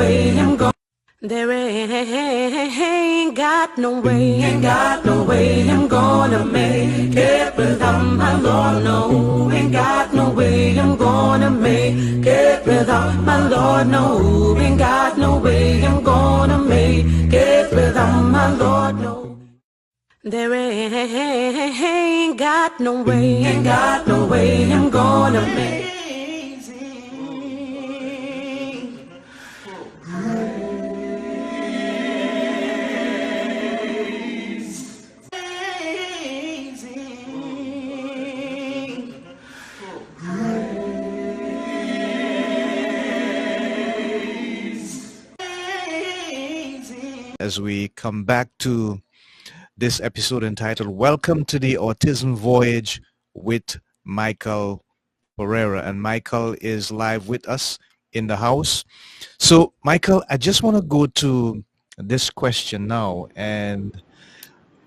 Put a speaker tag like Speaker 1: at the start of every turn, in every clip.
Speaker 1: way I'm going. There ain't got no way, I'm gonna make it without my Lord. No, ain't got no way I'm gonna make it without my Lord. No, ain't got no way I'm gonna make it without my Lord. No. There ain't got no way, I'm gonna make.
Speaker 2: As we come back to this episode entitled Welcome to the Autism Voyage with Michael Pereira. And Michael is live with us in the house. So Michael, I just want to go to this question now. And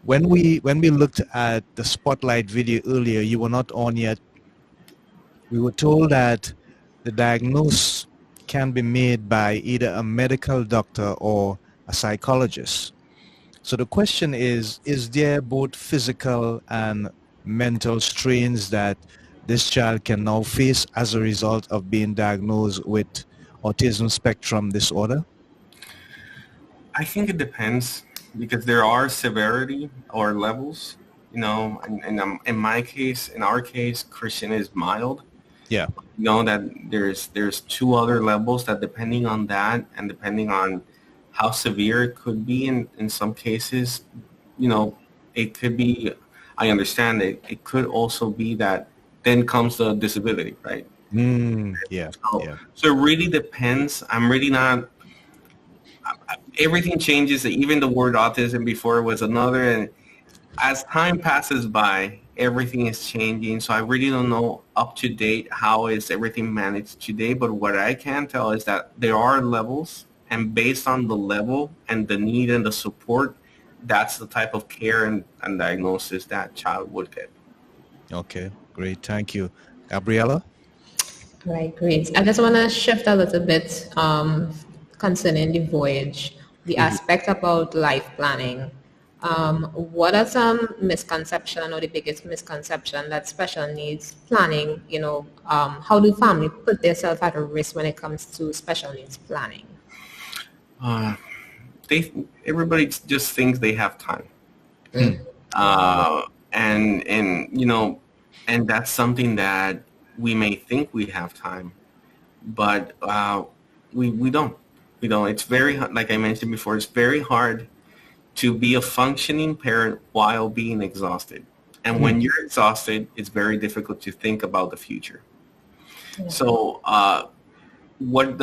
Speaker 2: when we looked at the Spotlight video earlier, you were not on yet. We were told that the diagnosis can be made by either a medical doctor or a psychologist. So the question is there both physical and mental strains that this child can now face as a result of being diagnosed with autism spectrum disorder?
Speaker 3: I think it depends because there are severity or levels, you know, and in my case, in our case, Christian is mild.
Speaker 2: Yeah.
Speaker 3: You know that there's two other levels that depending on that and depending on how severe it could be in some cases, you know, it could be, I understand it could also be that then comes the disability, right?
Speaker 2: Yeah.
Speaker 3: So it really depends. I'm really not, everything changes. Even the word autism before was another, and as time passes by, everything is changing. So I really don't know up to date how is everything managed today. But what I can tell is that there are levels, and based on the level and the need and the support, that's the type of care and diagnosis that child would get.
Speaker 2: Okay, great. Thank you. Gabriella?
Speaker 4: Right, great. I just want to shift a little bit concerning the voyage, the aspect about life planning. What are some misconceptions or the biggest misconception that special needs planning, you know, how do families put themselves at a risk when it comes to special needs planning?
Speaker 3: Everybody just thinks they have time. And you know, and that's something that we may think we have time, but we don't. It's very, like I mentioned before, it's very hard to be a functioning parent while being exhausted. And when you're exhausted, it's very difficult to think about the future. Yeah. So what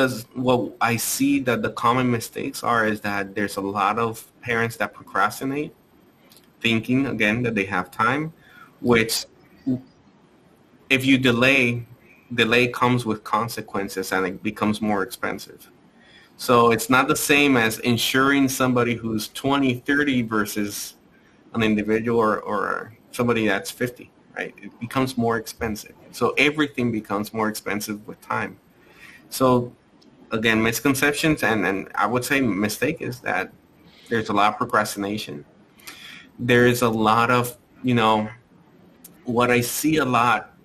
Speaker 3: I see that the common mistakes are is that there's a lot of parents that procrastinate, thinking again that they have time, which if you delay comes with consequences and it becomes more expensive. So it's not the same as insuring somebody who's 20, 30 versus an individual or somebody that's 50, right? It becomes more expensive. So everything becomes more expensive with time. So again, misconceptions and I would say mistake is that there's a lot of procrastination. There's a lot of, you know, what I see a lot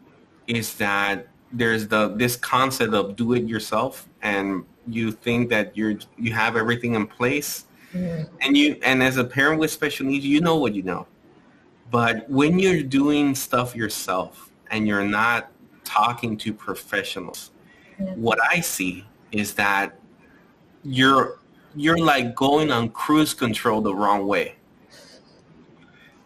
Speaker 3: is that there's this concept of do it yourself, and you think that you have everything in place, and as a parent with special needs, you know what you know. But when you're doing stuff yourself and you're not talking to professionals, what I see is that you're like going on cruise control the wrong way.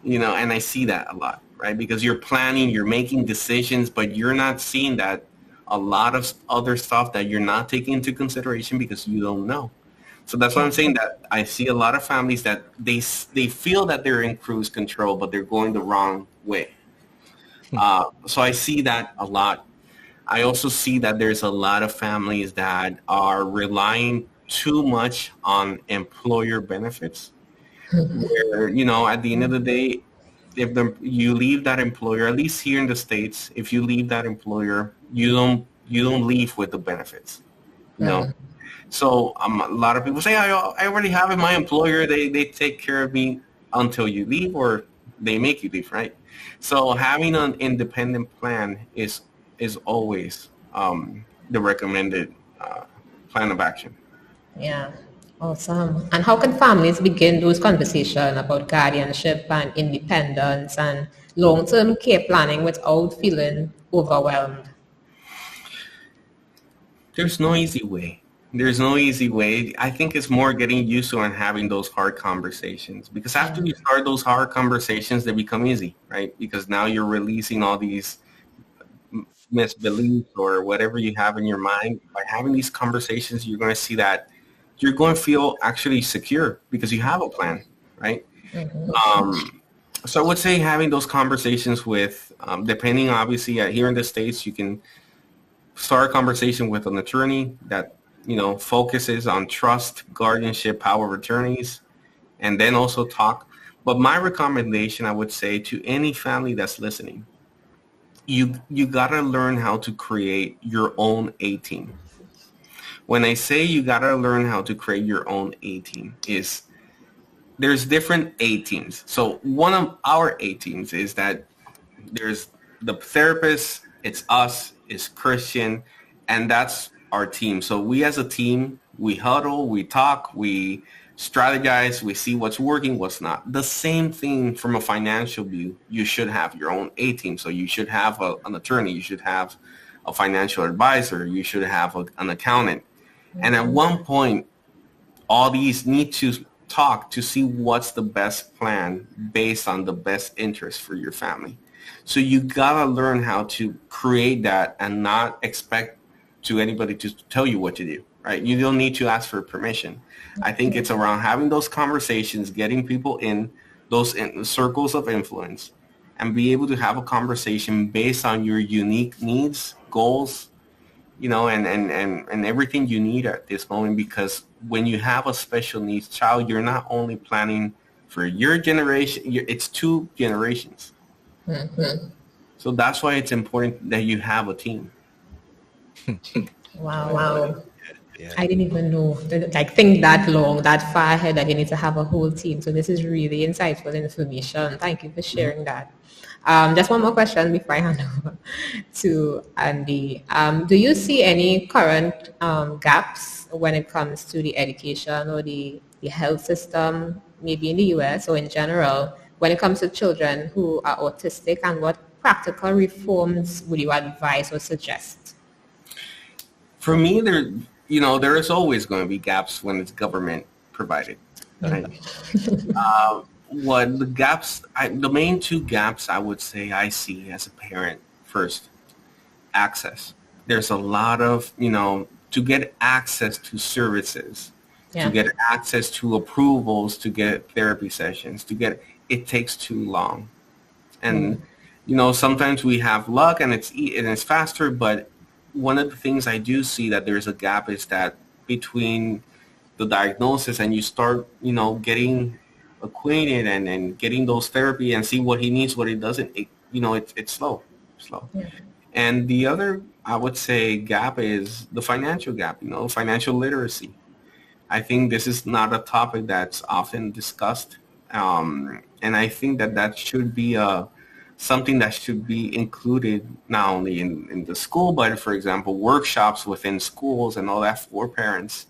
Speaker 3: You know, and I see that a lot, right? Because you're planning, you're making decisions, but you're not seeing that a lot of other stuff that you're not taking into consideration because you don't know. So that's why I'm saying that I see a lot of families that they feel that they're in cruise control, but they're going the wrong way. So I see that a lot. I also see that there's a lot of families that are relying too much on employer benefits, where, you know, at the end of the day, if you leave that employer, at least here in the States, if you leave that employer, you don't leave with the benefits. You know, So a lot of people say, I already have it. My employer, they take care of me until you leave or they make you leave, right? So having an independent plan is always the recommended plan of action.
Speaker 4: Yeah, awesome. And how can families begin those conversations about guardianship and independence and long-term care planning without feeling overwhelmed?
Speaker 3: There's no easy way. There's no easy way. I think it's more getting used to and having those hard conversations because after you start those hard conversations, they become easy, right? Because now you're releasing all these misbeliefs or whatever you have in your mind. By having these conversations, you're going to see that you're going to feel actually secure because you have a plan, right? So I would say having those conversations with, depending obviously here in the States, you can start a conversation with an attorney that, focuses on trust, guardianship, power of attorneys, and then also talk. But my recommendation, I would say to any family that's listening, you got to learn how to create your own A-team. When I say you got to learn how to create your own A-team is there's different A-teams. So one of our A-teams is that there's the therapist, it's us, it's Christian, and that's our team. So we as a team, we huddle, we talk, we strategize, we see what's working, what's not. The same thing from a financial view, you should have your own A-team. So you should have an attorney, you should have a financial advisor, you should have an accountant. And at one point, all these need to talk to see what's the best plan based on the best interest for your family. So you gotta learn how to create that and not expect to anybody to tell you what to do, right? You don't need to ask for permission. I think it's around having those conversations, getting people in those circles of influence and be able to have a conversation based on your unique needs, goals, and everything you need at this moment, because when you have a special needs child, you're not only planning for your generation, it's two generations. So that's why it's important that you have a team.
Speaker 4: Wow. I didn't even know, think that long, that far ahead that you need to have a whole team. So this is really insightful information. Thank you for sharing that. Just one more question before I hand over to Andy. Do you see any current gaps when it comes to the education or the health system, maybe in the US or in general, when it comes to children who are autistic, and what practical reforms would you advise or suggest?
Speaker 3: For me, there is always going to be gaps when it's government provided. Right? What the gaps, the main two gaps I would say I see as a parent, first, access. There's a lot of, to get access to services, to get access to approvals, to get therapy sessions, it takes too long. And, sometimes we have luck and it's faster, but one of the things I do see that there's a gap is that between the diagnosis and you start, getting acquainted and getting those therapy and see what he needs, what he doesn't, it's slow. Yeah. And the other, I would say, gap is the financial gap, financial literacy. I think this is not a topic that's often discussed. And I think that should be something that should be included not only in the school, but for example, workshops within schools and all that for parents,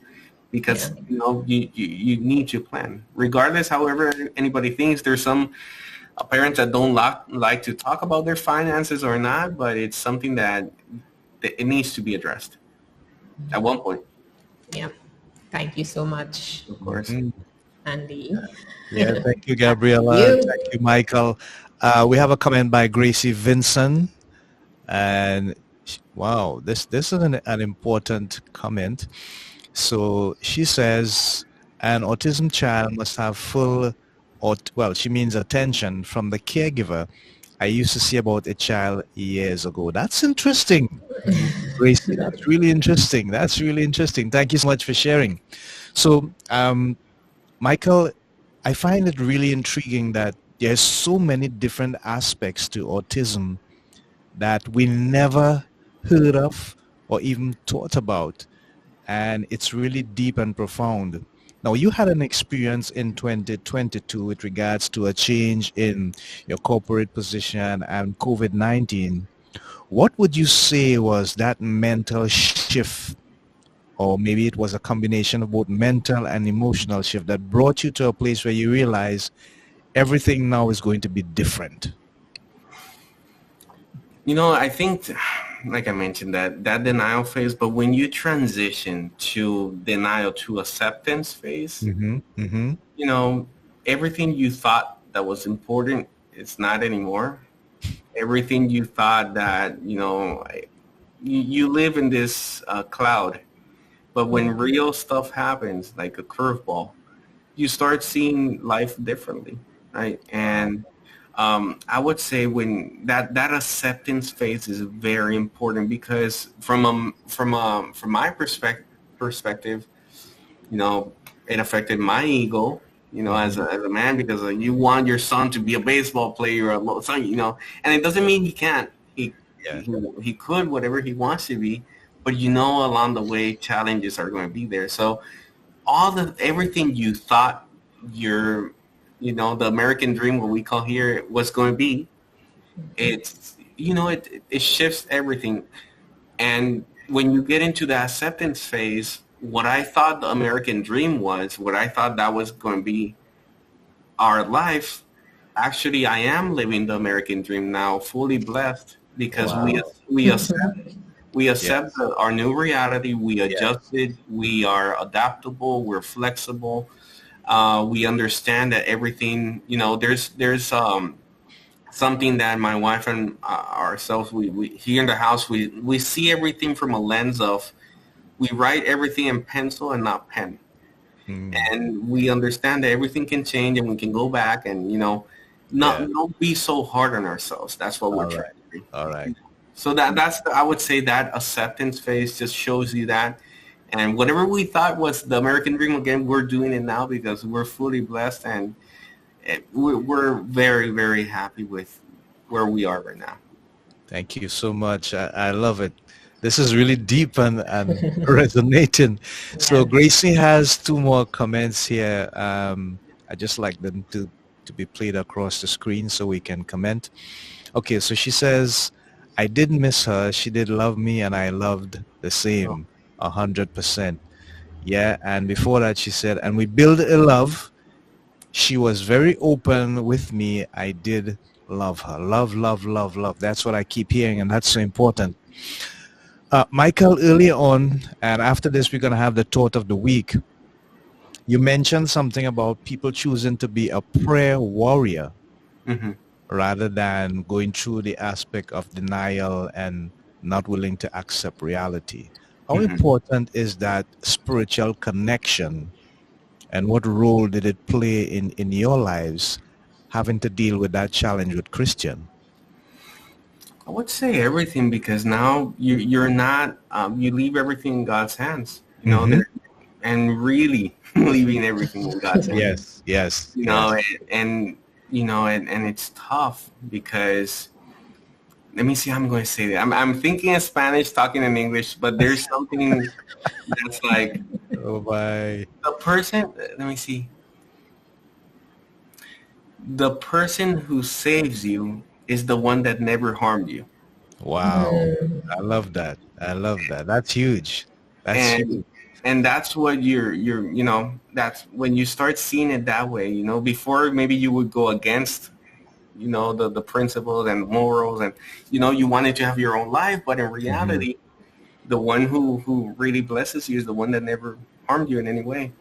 Speaker 3: because you need to plan. Regardless, however anybody thinks, there's some parents that don't like to talk about their finances or not, but it's something that it needs to be addressed at one point.
Speaker 4: Yeah. Thank you so much.
Speaker 3: Of course.
Speaker 4: Andy.
Speaker 2: Yeah, thank you, Gabriela. Thank you, Michael. We have a comment by Gracie Vincent, and wow, this is an important comment. So she says, an autism child must have full, she means attention from the caregiver. I used to see about a child years ago. That's interesting, Gracie. That's really interesting. Thank you so much for sharing. So, Michael, I find it really intriguing that there's so many different aspects to autism that we never heard of or even thought about. and it's really deep and profound. Now, you had an experience in 2022 with regards to a change in your corporate position and COVID-19. What would you say was that mental shift, or maybe it was a combination of both mental and emotional shift that brought you to a place where you realize everything now is going to be different?
Speaker 3: I think, like I mentioned, that denial phase, but when you transition to denial to acceptance phase,
Speaker 2: Mm-hmm. Mm-hmm.
Speaker 3: everything you thought that was important, it's not anymore. Everything you thought that, you live in this cloud, but when real stuff happens, like a curveball, you start seeing life differently, right? And I would say when that acceptance phase is very important, because from my perspective, it affected my ego, as a man, because you want your son to be a baseball player, or son, and it doesn't mean he can't.
Speaker 2: Yeah.
Speaker 3: He could whatever he wants to be, but along the way challenges are going to be there. So everything you thought your the American dream, what we call here, was going to be, it shifts everything. And when you get into the acceptance phase, what I thought the American dream was, what I thought that was going to be our life, actually I am living the American dream now, fully blessed, because
Speaker 2: Wow.
Speaker 3: we accept
Speaker 2: Yes.
Speaker 3: our new reality. We
Speaker 2: Yes.
Speaker 3: adjusted. We are adaptable. We're flexible. We understand that everything, there's something that my wife and ourselves, we here in the house, we see everything from a lens of, we write everything in pencil and not pen.
Speaker 2: Mm.
Speaker 3: And we understand that everything can change and we can go back and,
Speaker 2: Yeah.
Speaker 3: not be so hard on ourselves. That's what we're
Speaker 2: All right.
Speaker 3: trying to do.
Speaker 2: All right.
Speaker 3: So I would say that acceptance phase just shows you that. And whatever we thought was the American dream, again, we're doing it now because we're fully blessed, and we're very, very happy with where we are right now.
Speaker 2: Thank you so much. I love it. This is really deep and resonating. So
Speaker 4: Yeah.
Speaker 2: Gracie has two more comments here. I just like them to be played across the screen so we can comment. Okay, so she says, I didn't miss her. She did love me and I loved the
Speaker 3: So,
Speaker 2: same, 100%. Yeah, and before that she said, and we built a love. She was very open with me. I did love her. Love, love, love, love. That's what I keep hearing, and that's so important. Michael, earlier on, and after this, we're going to have the thought of the week. You mentioned something about people choosing to be a prayer warrior
Speaker 3: mhm,
Speaker 2: rather than going through the aspect of denial and not willing to accept reality. How
Speaker 3: mhm.
Speaker 2: important is that spiritual connection, and what role did it play in your lives having to deal with that challenge with Christian?
Speaker 3: I would say everything, because now you're not, you leave everything in God's hands,
Speaker 2: Mm-hmm.
Speaker 3: and really leaving everything in God's hands.
Speaker 2: Yes, yes,
Speaker 3: you know,
Speaker 2: yes.
Speaker 3: and, and and it's tough because, let me see how I'm going to say that. I'm thinking in Spanish, talking in English, but there's something that's like
Speaker 2: Oh my.
Speaker 3: the person. Let me see. The person who saves you is the one that never harmed you,
Speaker 2: Wow. I love that. I love that. That's huge. That's huge.
Speaker 3: and that's what that's when you start seeing it that way. Before, maybe you would go against the principles and morals, and you wanted to have your own life, but in
Speaker 2: Mm-hmm.
Speaker 3: reality, the one who really blesses you is the one that never harmed you in any way.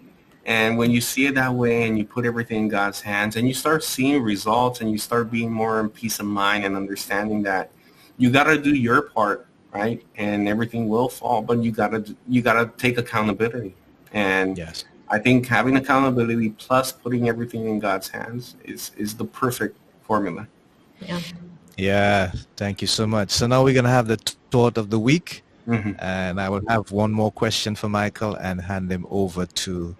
Speaker 3: And when you see it that way and you put everything in God's hands and you start seeing results and you start being more in peace of mind and understanding that you got to do your part, right? And everything will fall, but you got to take accountability. And
Speaker 2: Yes.
Speaker 3: I think having accountability plus putting everything in God's hands is the perfect formula.
Speaker 4: Yeah.
Speaker 2: Yeah. Thank you so much. So now we're going to have the thought of the week.
Speaker 3: Hmm.
Speaker 2: And I will have one more question for Michael and hand him over to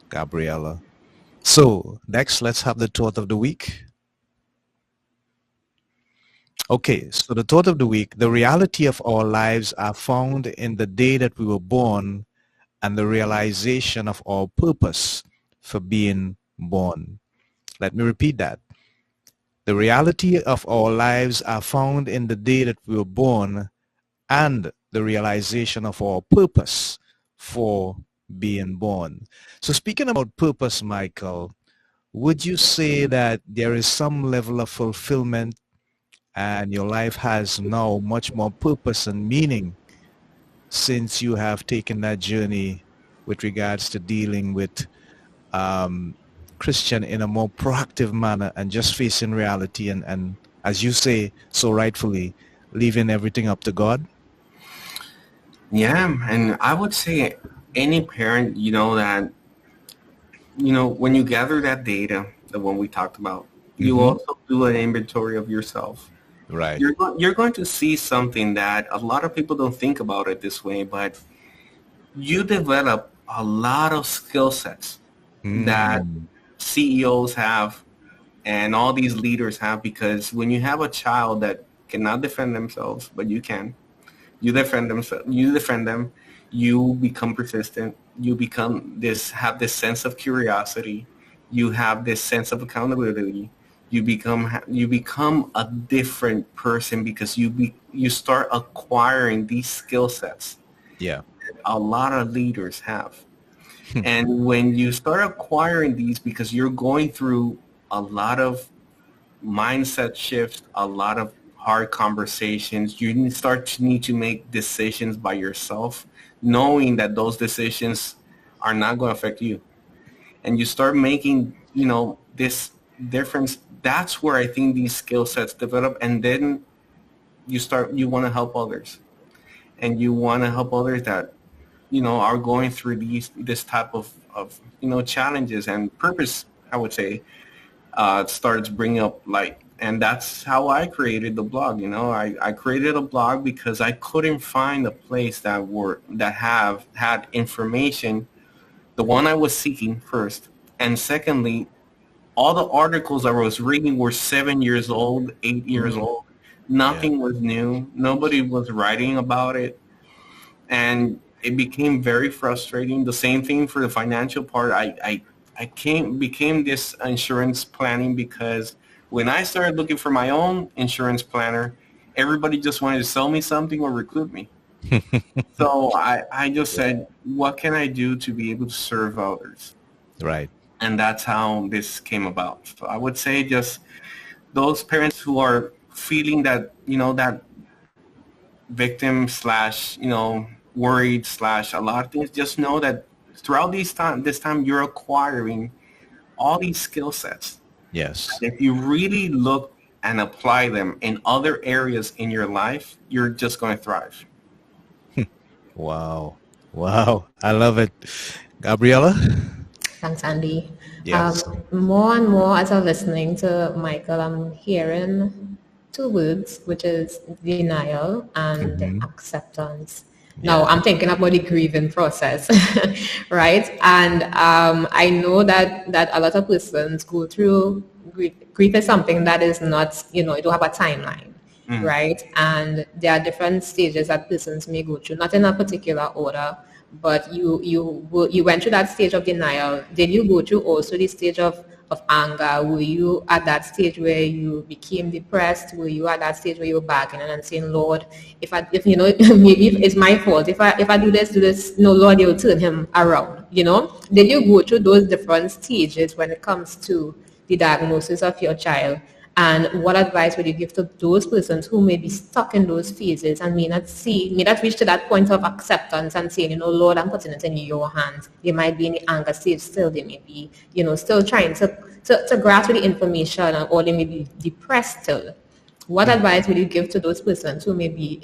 Speaker 2: Gabriella. So next, let's have the thought of the week. Okay, so the thought of the week, the reality of our lives are found in the day that we were born and the realization of our purpose for being born. Let me repeat that. The reality of our lives are found in the day that we were born and the realization of our purpose for being born. So speaking about purpose, Michael, would you say that there is some level of fulfillment and your life has now much more purpose and meaning since you have taken that journey with regards to dealing with um, Christian in a more proactive manner and just facing reality and as you say so rightfully, leaving everything up to God?
Speaker 3: Yeah, and I would say any parent, that, when you gather that data, the one we talked about, you
Speaker 2: Mm-hmm.
Speaker 3: also do an inventory of yourself.
Speaker 2: Right.
Speaker 3: You're going to see something that a lot of people don't think about it this way, but you develop a lot of skill sets that
Speaker 2: Mm.
Speaker 3: CEOs have and all these leaders have, because when you have a child that cannot defend themselves, but you can, you defend them, you become persistent, you have this sense of curiosity, you have this sense of accountability, you become a different person because you start acquiring these skill sets
Speaker 2: Yeah.
Speaker 3: a lot of leaders have. And when you start acquiring these, because you're going through a lot of mindset shifts, a lot of hard conversations, start to need to make decisions by yourself, knowing that those decisions are not going to affect you. And you start making, this difference. That's where I think these skill sets develop. And then you want to help others. And you want to help others that are going through this type of challenges, and purpose, I would say, starts bringing up light. And that's how I created the blog. I created a blog because I couldn't find a place that have had information, the one I was seeking first, and secondly, all the articles I was reading were 7 years old, 8 years
Speaker 2: Mm.
Speaker 3: old.
Speaker 2: Yeah.
Speaker 3: Nothing was new. Nobody was writing about it, and it became very frustrating. The same thing for the financial part. I became this insurance planning because when I started looking for my own insurance planner, everybody just wanted to sell me something or recruit me. So I just said, what can I do to be able to serve others?
Speaker 2: Right.
Speaker 3: And that's how this came about. So I would say just those parents who are feeling that, that victim slash, worried slash a lot of things, just know that throughout this time, you're acquiring all these skill sets.
Speaker 2: Yes.
Speaker 3: If you really look and apply them in other areas in your life, you're just going to thrive.
Speaker 2: Wow. Wow. I love it. Gabriella?
Speaker 4: Thanks, Andy.
Speaker 2: Yes.
Speaker 4: More and more as I'm listening to Michael, I'm hearing two words, which is denial and
Speaker 2: Hmm.
Speaker 4: acceptance. Now,
Speaker 2: Yeah.
Speaker 4: I'm thinking about the grieving process, right? And I know that a lot of persons go through grief. Grief is something that is not, you don't have a timeline,
Speaker 3: Mm.
Speaker 4: right? And there are different stages that persons may go through, not in a particular order, but you went through that stage of denial. Did you go through also the stage of anger? Were you at that stage where you became depressed? Were you at that stage where you were bargaining and saying, Lord, if maybe it's my fault. If I do this, no, Lord, you'll turn him around. Did you go through those different stages when it comes to the diagnosis of your child? And what advice would you give to those persons who may be stuck in those phases and may not reach to that point of acceptance and saying, Lord, I'm putting it in your hands. They might be in the anger stage still. They may be, still trying to grasp the information, or they may be depressed still. What advice would you give to those persons who may be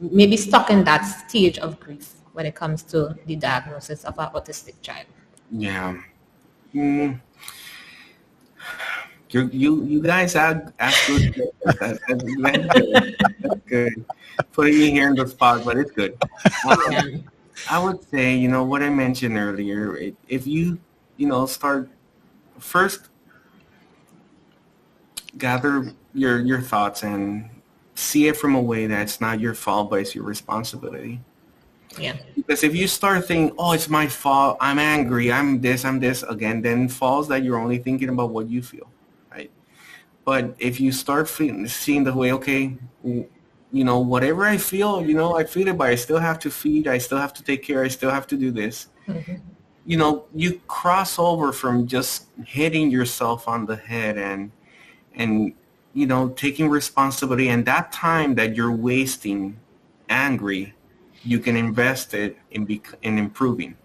Speaker 4: maybe stuck in that stage of grief when it comes to the diagnosis of an autistic child?
Speaker 3: Yeah. Mm. You guys ask good questions. That's good. That's good. Putting me here in the spot, but it's good.
Speaker 4: Yeah.
Speaker 3: I would say, what I mentioned earlier. If you, start first, gather your thoughts and see it from a way that's not your fault, but it's your responsibility.
Speaker 4: Yeah.
Speaker 3: Because if you start thinking, oh, it's my fault, I'm angry, I'm this, again, then falls that you're only thinking about what you feel, right? But if you start seeing the way, okay, whatever I feel, I feel it, but I still have to feed, I still have to take care, I still have to do this. You cross over from just hitting yourself on the head and taking responsibility, and that time that you're wasting angry, you can invest it in improving.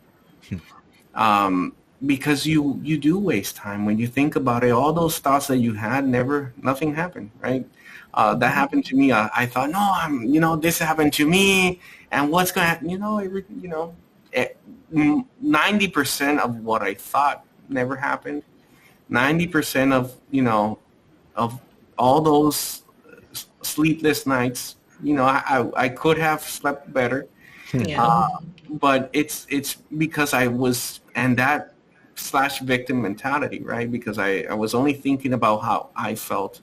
Speaker 3: Because you do waste time when you think about it. All those thoughts that you had, nothing happened, right? That happened to me. I thought, no, this happened to me, and what's going to happen? 90% of what I thought never happened. 90% of all those sleepless nights, I could have slept better.
Speaker 4: Yeah.
Speaker 3: But it's because I was, and that slash victim mentality, right? Because I was only thinking about how I felt,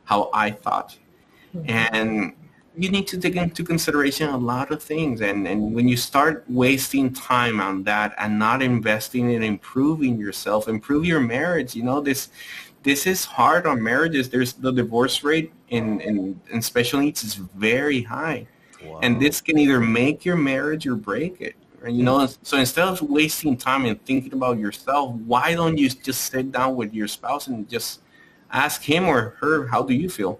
Speaker 3: how I thought. And you need to take into consideration a lot of things. And when you start wasting time on that and not investing in improving yourself, improve your marriage, this is hard on marriages. There's the divorce rate in special needs is very high.
Speaker 2: Wow.
Speaker 3: And this can either make your marriage or break it. Right? So instead of wasting time and thinking about yourself, why don't you just sit down with your spouse and just ask him or her, how do you feel?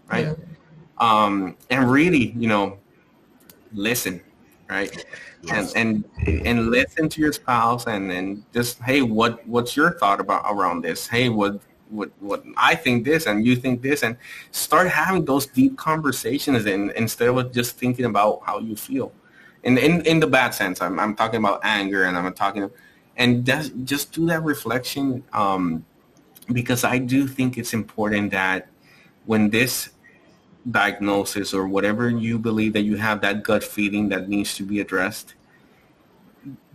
Speaker 3: Right? And really, listen, right?
Speaker 2: Yes.
Speaker 3: And listen to your spouse and just, hey, what's your thought around this? Hey, what I think this and you think this, and start having those deep conversations instead of just thinking about how you feel. In the bad sense, I'm talking about anger, and I'm talking, and just do that reflection, because I do think it's important that when this diagnosis or whatever you believe that you have, that gut feeling that needs to be addressed,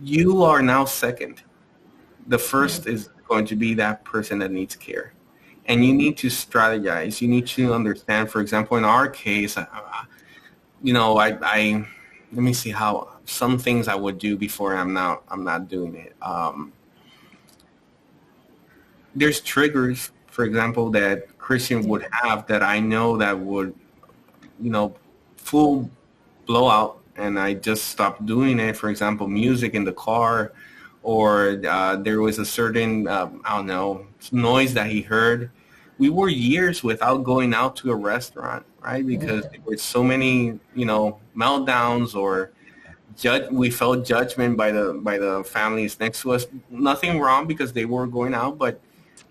Speaker 3: you are now second. The first is going to be that person that needs care. And you need to strategize. You need to understand, for example, in our case, I let me see how some things I would do before I'm not doing it. There's triggers, for example, that Christian would have that I know that would, full blowout, and I just stopped doing it. For example, music in the car, or there was a certain, I don't know, noise that he heard. We were years without going out to a restaurant, right? Because there were so many, meltdowns, or we felt judgment by the families next to us. Nothing wrong because they were going out, but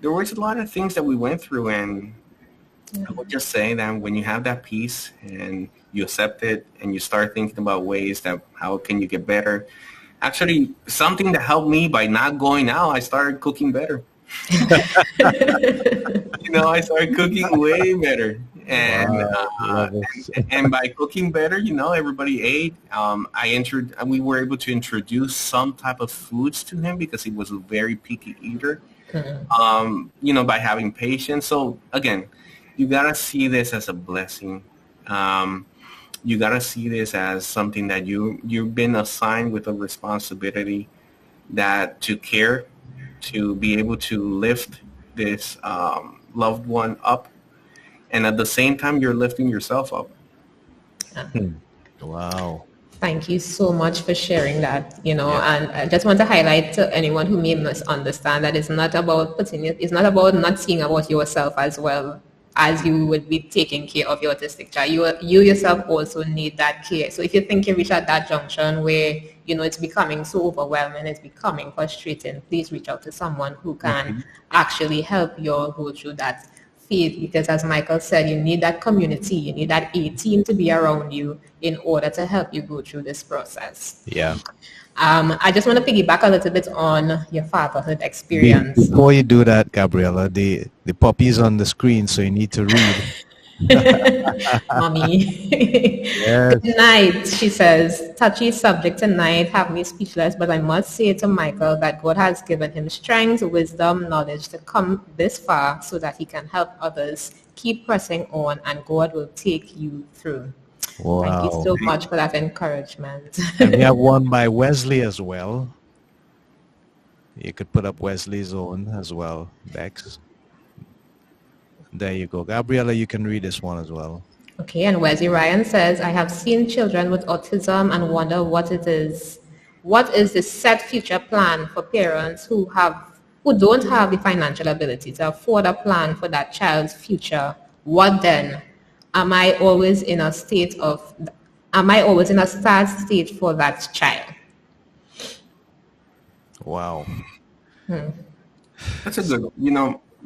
Speaker 3: there was a lot of things that we went through. And I would just say that when you have that peace and you accept it and you start thinking about ways that how can you get better. Actually, something that helped me by not going out, I started cooking better. I started cooking way better. And and by cooking better, everybody ate. We were able to introduce some type of foods to him because he was a very picky eater. By having patience. So again, you gotta see this as a blessing. You gotta see this as something that you've been assigned with a responsibility that to care, to be able to lift this loved one up, and at the same time you're lifting yourself up.
Speaker 2: Wow.
Speaker 4: Thank you so much for sharing that, and I just want to highlight to anyone who may misunderstand that it's not about not seeing about yourself as well as you would be taking care of your autistic child. You yourself also need that care. So if you think you reach at that junction where, it's becoming so overwhelming, it's becoming frustrating, please reach out to someone who can actually help you go through that phase, because as Michael said, you need that community, you need that A-team to be around you in order to help you go through this process.
Speaker 2: Yeah.
Speaker 4: I just want to piggyback a little bit on your fatherhood experience.
Speaker 2: Before you do that, Gabriella, the puppy is on the screen, so you need to read.
Speaker 4: Mommy.
Speaker 2: Yes.
Speaker 4: Good night, she says. Touchy subject tonight, have me speechless, but I must say to Michael that God has given him strength, wisdom, knowledge to come this far so that he can help others. Keep pressing on and God will take you through. Thank you
Speaker 2: Wow.
Speaker 4: so much for that encouragement.
Speaker 2: And we have one by Wesley as well. You could put up Wesley's own as well, Bex. There you go. Gabriella, you can read this one as well.
Speaker 4: Okay, and Wesley Ryan says, I have seen children with autism and wonder what it is. What is the set future plan for parents who don't have the financial ability to afford a plan for that child's future? What then? Am I always in a state of am I always in a sad state for that child?
Speaker 2: Wow.
Speaker 3: That's a good,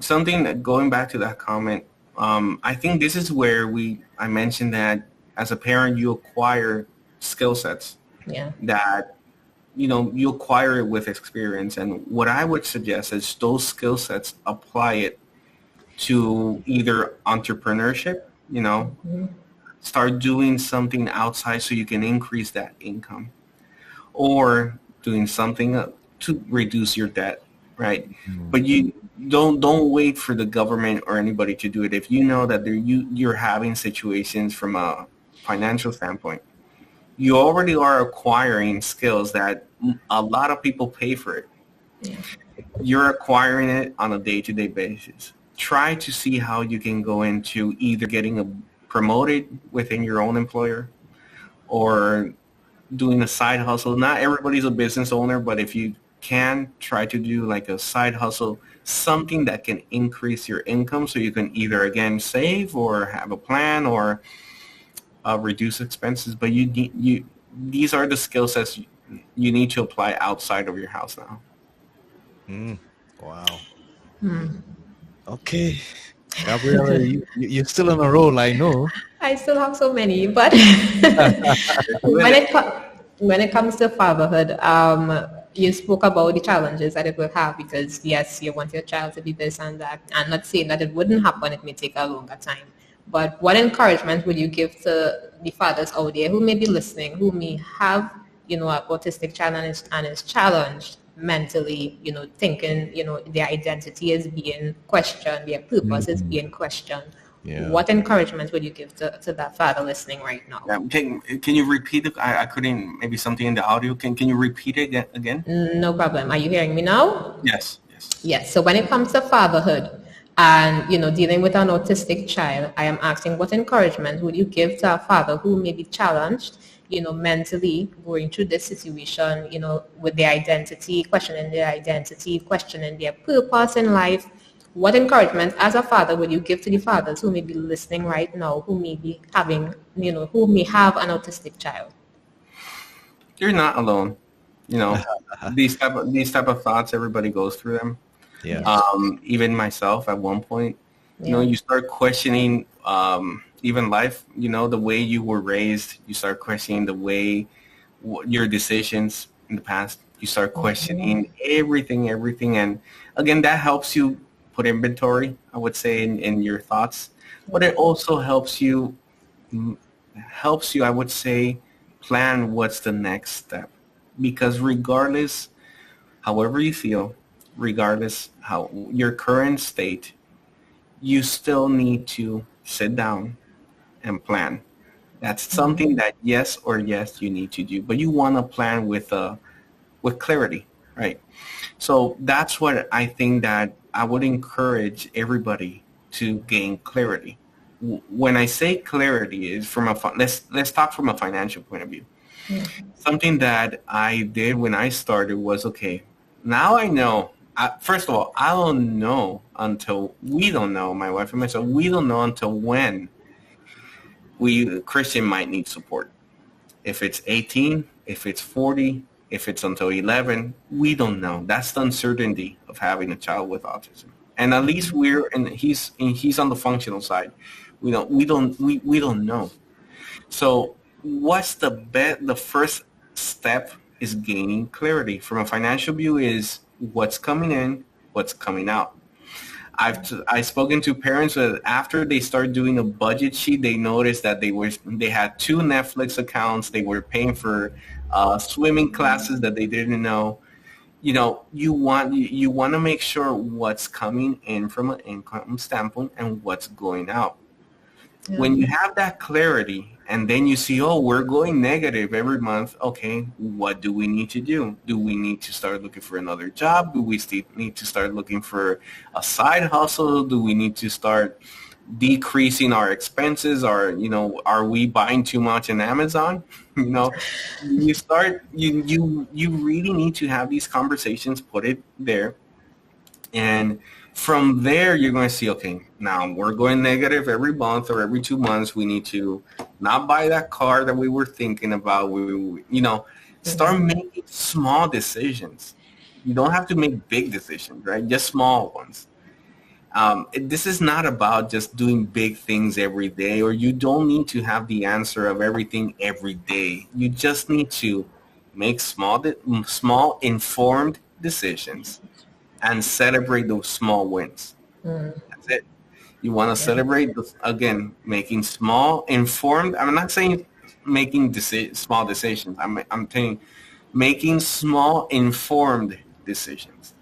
Speaker 3: something that going back to that comment. I think this is where I mentioned that as a parent, you acquire skill sets
Speaker 4: Yeah.
Speaker 3: that, you acquire it with experience. And what I would suggest is those skill sets, apply it to either entrepreneurship, start doing something outside so you can increase that income, or doing something to reduce your debt, right? But you don't wait for the government or anybody to do it. If you know that you're having situations from a financial standpoint, you already are acquiring skills that a lot of people pay for it.
Speaker 4: Yeah.
Speaker 3: You're acquiring it on a day-to-day basis. Try to see how you can go into either getting promoted within your own employer or doing a side hustle. Not everybody's a business owner, but if you can, try to do like a side hustle, something that can increase your income so you can either, again, save or have a plan or reduce expenses. But these are the skill sets you need to apply outside of your house now.
Speaker 2: Wow. Okay. Gabriella, you're still on a roll, I know.
Speaker 4: I still have so many, but when it comes to fatherhood, you spoke about the challenges that it will have because yes, you want your child to be this and that. I'm not saying that it wouldn't happen; it may take a longer time. But what encouragement would you give to the fathers out there who may be listening, who may have, an autistic child and is challenged mentally, thinking, their identity is being questioned, their purpose is being questioned.
Speaker 2: Yeah.
Speaker 4: What encouragement would you give to that father listening right now?
Speaker 3: Can you repeat it? I couldn't, maybe something in the audio. Can you repeat it again?
Speaker 4: No problem. Are you hearing me now?
Speaker 3: Yes.
Speaker 4: Yes. So when it comes to fatherhood and, dealing with an autistic child, I am asking what encouragement would you give to a father who may be challenged, mentally going through this situation, with their identity, questioning their purpose in life. What encouragement as a father would you give to the fathers who may be listening right now, who may be having, who may have an autistic child?
Speaker 3: You're not alone. These type of thoughts, everybody goes through them.
Speaker 2: Yeah.
Speaker 3: Even myself at one point, you start questioning even life, the way you were raised. You start questioning the way your decisions in the past. You start questioning everything. And again, that helps you put inventory, I would say, in your thoughts. But it also helps you, I would say, plan what's the next step. Because regardless, however you feel, regardless how your current state, you still need to sit down and plan. That's something that yes you need to do, but you want to plan with clarity, right? So that's what I think that I would encourage everybody to gain clarity. When I say clarity is from let's talk from a financial point of view. Something that I did when I started was, okay, now I know. First of all, we don't know, my wife and myself, we don't know until when Christian might need support. If it's 18, if it's 40, if it's until 11, we don't know. That's the uncertainty of having a child with autism. And at least he's on the functional side. We don't know. So what's the first step is gaining clarity. From a financial view is what's coming in, what's coming out. I've spoken to parents that after they start doing a budget sheet, they noticed that they had 2 Netflix accounts. They were paying for swimming classes that they didn't know. You want to make sure what's coming in from an income standpoint and what's going out. Yeah. When you have that clarity And then you see, oh, we're going negative every month. Okay, what do we need to do? Do we need to start looking for another job? Do we still need to start looking for a side hustle? Do we need to start decreasing our expenses? Or, are we buying too much in Amazon? You really need to have these conversations, put it there. And from there, you're going to see, okay, now we're going negative every month or every 2 months. We need to not buy that car that we were thinking about. Start making small decisions. You don't have to make big decisions, right? Just small ones. This is not about just doing big things every day, or you don't need to have the answer of everything every day. You just need to make small informed decisions and celebrate those small wins. That's it. You want to celebrate, again, making small, informed. I'm not saying making small decisions. I'm saying making small, informed decisions.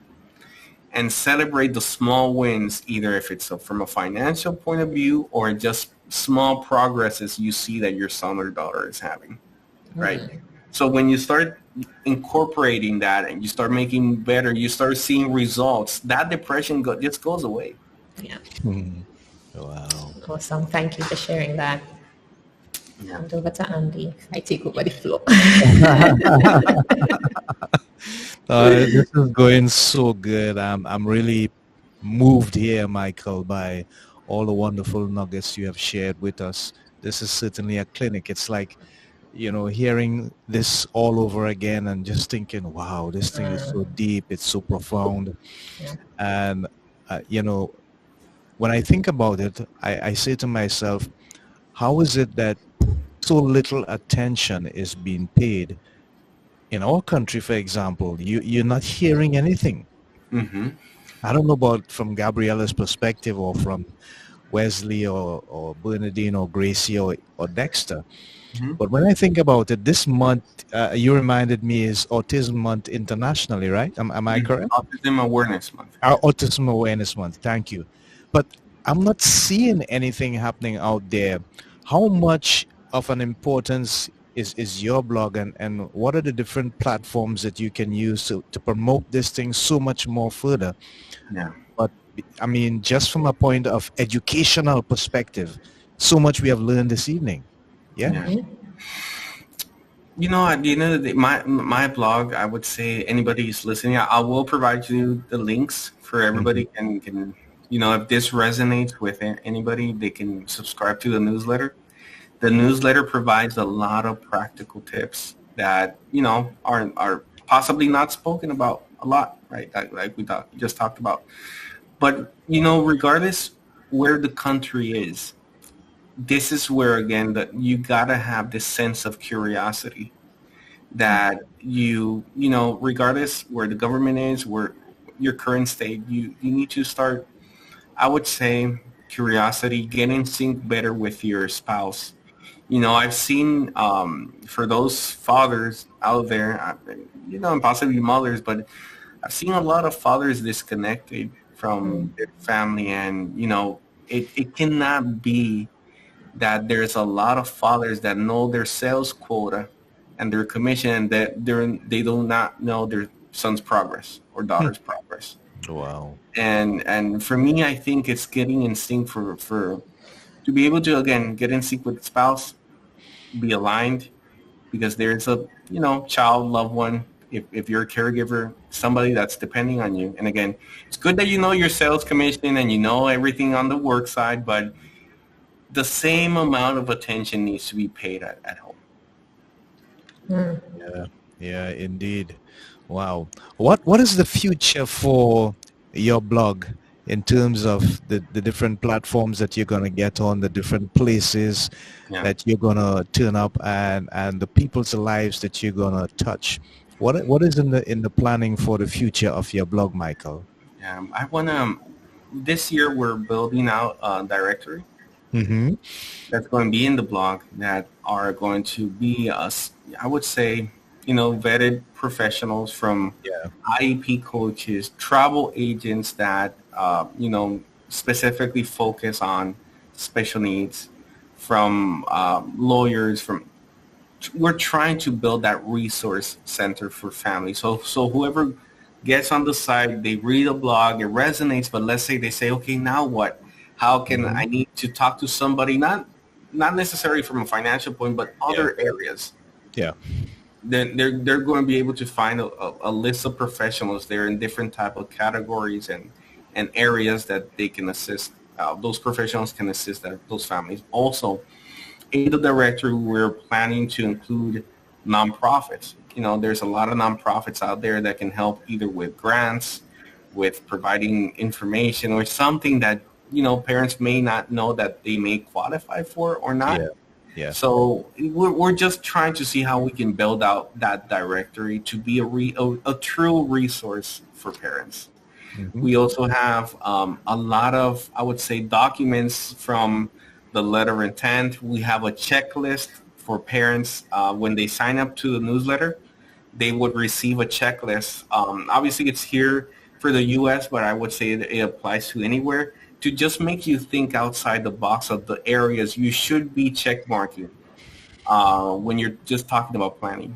Speaker 3: And celebrate the small wins, either if it's from a financial point of view or just small progresses you see that your son or daughter is having, right? So when you start incorporating that and you start making better, you start seeing results, that depression just goes away.
Speaker 4: Yeah.
Speaker 2: Wow.
Speaker 4: Awesome. Thank you for sharing that.
Speaker 3: Yeah.
Speaker 4: And over to Andy. I take over the floor.
Speaker 2: This is going so good. I'm really moved here, Michael, by all the wonderful nuggets you have shared with us. This is certainly a clinic. It's like, hearing this all over again and just thinking, wow, this thing is so deep, it's so profound.
Speaker 4: Yeah.
Speaker 2: And, when I think about it, I say to myself, how is it that so little attention is being paid? In our country, for example, you're not hearing anything.
Speaker 3: Mm-hmm.
Speaker 2: I don't know about from Gabriella's perspective or from Wesley or Bernadine or Gracie or Dexter.
Speaker 3: Mm-hmm.
Speaker 2: But when I think about it, this month, you reminded me, is Autism Month internationally, right? Am I correct?
Speaker 3: Autism Awareness Month.
Speaker 2: Our Autism Awareness Month. Thank you. But I'm not seeing anything happening out there. How much of an importance is your blog, and what are the different platforms that you can use to promote this thing so much more further?
Speaker 3: Yeah.
Speaker 2: But I mean, just from a point of educational perspective, so much we have learned this evening. Yeah.
Speaker 3: At the end of the day, my blog, I would say anybody who's listening, I will provide you the links for everybody can if this resonates with anybody, they can subscribe to the newsletter. The newsletter provides a lot of practical tips that, are possibly not spoken about a lot, right? Like we just talked about. But, regardless where the country is, this is where, again, that you got to have this sense of curiosity that regardless where the government is, where your current state, you need to start, I would say, curiosity, get in sync better with your spouse. I've seen, for those fathers out there, and possibly mothers, but I've seen a lot of fathers disconnected from their family, and, it cannot be that there's a lot of fathers that know their sales quota and their commission, and that they do not know their son's progress or daughter's progress.
Speaker 2: Wow.
Speaker 3: And for me, I think it's getting in sync for to be able to, again, get in sync with the spouse, be aligned, because there's a, child, loved one, if you're a caregiver, somebody that's depending on you. And again, it's good that you know your sales commission and you know everything on the work side, but the same amount of attention needs to be paid at home.
Speaker 2: Yeah, indeed. Wow. What is the future for your blog in terms of the different platforms that you're going to get on, the different places that you're going to turn up, and the people's lives that you're going to touch? What is in the planning for the future of your blog, Michael?
Speaker 3: I want to, this year we're building out a directory that's going to be in the blog that are going to be, I would say, vetted professionals from IEP coaches, travel agents that, specifically focus on special needs, from lawyers, from we're trying to build that resource center for families. So whoever gets on the site, they read a blog, it resonates, but let's say they say, okay, now what? How can I need to talk to somebody, not necessarily from a financial point, but other areas.
Speaker 2: Yeah.
Speaker 3: Then they're going to be able to find a list of professionals there in different type of categories and areas that they can assist. Those professionals can assist those families. Also, in the directory, we're planning to include nonprofits. There's a lot of nonprofits out there that can help either with grants, with providing information, or something that, parents may not know that they may qualify for or not.
Speaker 2: Yeah.
Speaker 3: So we're just trying to see how we can build out that directory to be a true resource for parents. Mm-hmm. We also have a lot of, I would say, documents from the letter of intent. We have a checklist for parents when they sign up to the newsletter. They would receive a checklist. Obviously, it's here for the U.S., but I would say it applies to anywhere, to just make you think outside the box of the areas you should be checkmarking when you're just talking about planning.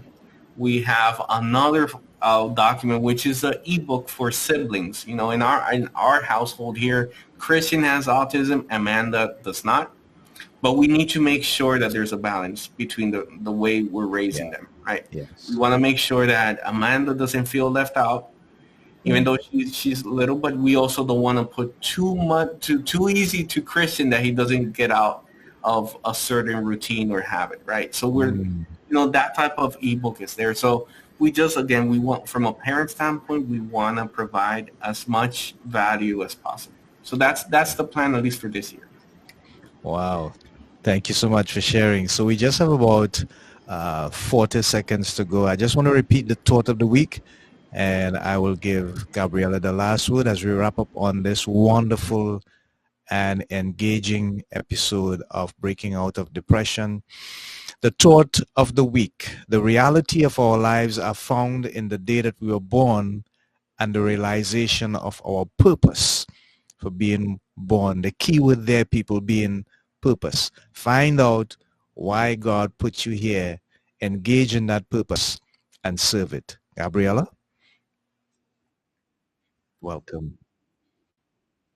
Speaker 3: We have another document, which is an ebook for siblings. In our household here, Christian has autism, Amanda does not. But we need to make sure that there's a balance between the way we're raising them, right?
Speaker 2: Yes.
Speaker 3: We want to make sure that Amanda doesn't feel left out, even though she's little, but we also don't want to put too easy to Christian that he doesn't get out of a certain routine or habit, right? So we're, that type of ebook is there. So we want, from a parent standpoint, we want to provide as much value as possible. So that's the plan, at least for this year.
Speaker 2: Wow. Thank you so much for sharing. So we just have about 40 seconds to go. I just want to repeat the thought of the week, and I will give Gabriela the last word as we wrap up on this wonderful and engaging episode of Breaking Out of Depression. The thought of the week: the reality of our lives are found in the day that we were born and the realization of our purpose for being born. The key word there, people, being purpose. Find out why God put you here, engage in that purpose, and serve it. Gabriela? Welcome.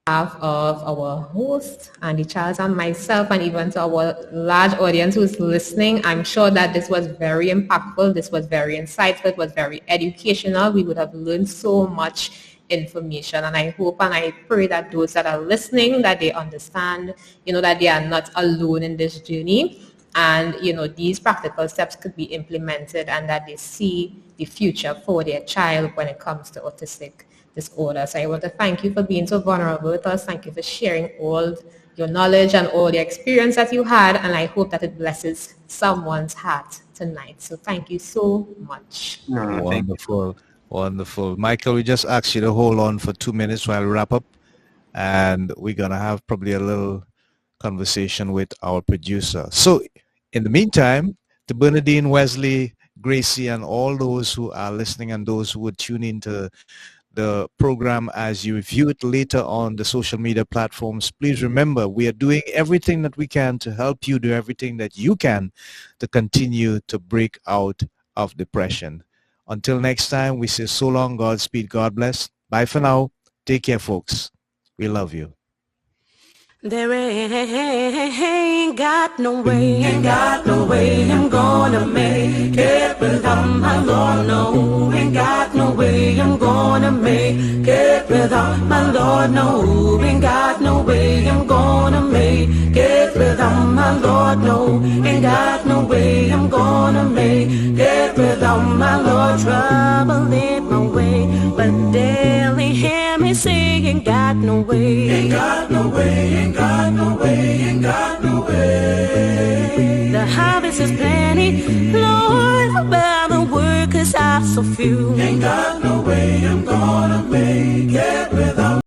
Speaker 4: Behalf of our host, Andy Charles, and myself, and even to our large audience who's listening, I'm sure that this was very impactful, this was very insightful, it was very educational. We would have learned so much information, and I hope and I pray that those that are listening, that they understand, that they are not alone in this journey, and these practical steps could be implemented, and that they see the future for their child when it comes to autistic disorder. So I want to thank you for being so vulnerable with us. Thank you for sharing all your knowledge and all the experience that you had, and I hope that it blesses someone's heart tonight. So thank you so much.
Speaker 2: Wonderful. Wonderful. Michael, we just asked you to hold on for 2 minutes while we wrap up, and we're going to have probably a little conversation with our producer. So in the meantime, to Bernadine, Wesley, Gracie, and all those who are listening and those who would tune into the program as you view it later on the social media platforms, please remember we are doing everything that we can to help you do everything that you can to continue to break out of depression. Until next time, we say so long, Godspeed, God bless. Bye for now. Take care, folks. We love you.
Speaker 1: There ain't got no way I'm gonna make it without my Lord, no. Ain't got no way I'm gonna make it without my Lord, no. Ain't got no way I'm gonna make it without my Lord, no. Ain't got no way I'm gonna make it without my Lord. Trouble in my way, but daily hear me say, ain't got no way, ain't got no way, ain't got no way, ain't got no way. The harvest is plenty, Lord, but the workers are so few. Ain't got no way I'm gonna make it without